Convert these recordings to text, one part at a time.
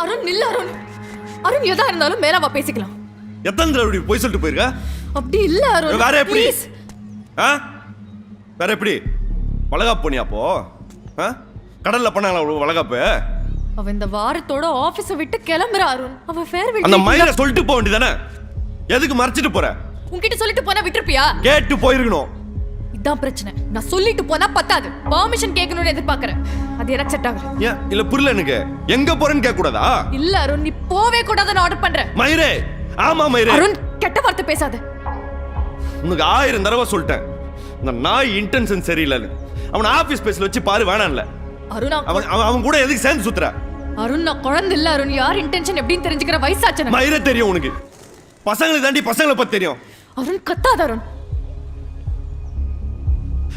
அருண் நில்ல அருண். அருண் எதா இருந்தாலும் மேலாவா பேசிக்கலாம். எத்தனை தடவை போய் சொல்லிட்டு போயிருக்க? அப்படி இல்ல அருண். வேற எப்படி? வேற எப்படி? வளகாப்பு போனியா அப்போ? கடல்ல பண்ணாங்களா வளகாப்பு? அவ இந்த வாரத்தோட ஆபீஸை விட்டு கிளம்புறா அருண். அவ ஃபேர்வெல் அந்த மயிரை சொல்லிட்டு போக வேண்டியதானே? எதுக்கு மறைச்சிட்டு போற? உன்கிட்ட சொல்லிட்டு போனா விட்டுருப்பியா? கேட்டு போயிருக்கணும். இதான் பிரச்சனை. நான் சொல்லிட்டு போனா பத்தாது, பெர்மிஷன் கேட்கணும்னு எதிர்பார்க்கறேன். அது எனக்கு செட் ஆகல. ஏன் இல்ல புரியல எனக்கு. எங்க போறேன்னு கேட்க கூடாதா? இல்ல அருண், நீ போவே கூடாதுன்னு ஆர்டர் பண்றேன். மயிரே, ஆமா மயிரே. அருண் கெட்ட வார்த்தை பேசாத. உனக்கு 1000 தடவை சொல்லிட்டேன், இந்த நாய் இன்டென்ஷன் சரியில்லைன்னு. அவன் ஆபீஸ் பேஸ்ல வச்சு பாரு வேணாம்ல. அருண் அவன் கூட எதுக்கு சேர்ந்து சுத்துற? அருண் நான் குழந்தை இல்ல அருண். யார் இன்டென்ஷன் எப்படின்னு தெரிஞ்சுக்கிற வயசாச்சு. மயிரே தெரியும் உனக்கு. பசங்களுக்கு தாண்டி பசங்களை பத்தி தெரியும். அருண் கத்தாத அருண்.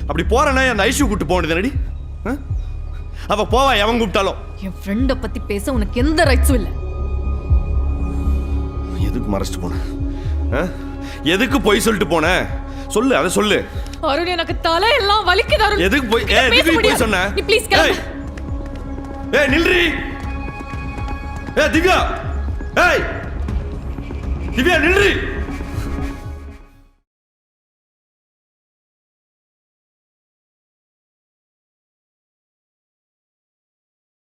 அப்படி போறேன்னா அந்த ஐஷு கூட்டு போக வேண்டியது. அவ போவா எவன் கூப்பிட்டாலும். என் ஃப்ரெண்ட பத்தி பேச உனக்கு எந்த ரைட்ஸும் இல்ல. எதுக்கு மறைச்சிட்டு போன? எதுக்கு போய் சொல்லிட்டு போன? சொல்லு, அதை சொல்லு. அருண் எனக்கு தலை எல்லாம் வலிக்குது அருண். எதுக்கு போய் எதுக்கு போய் சொன்ன? நீ ப்ளீஸ் கிளம்பு. ஏய் நில்றி. திவ்யா. திவ்யா நில்றி.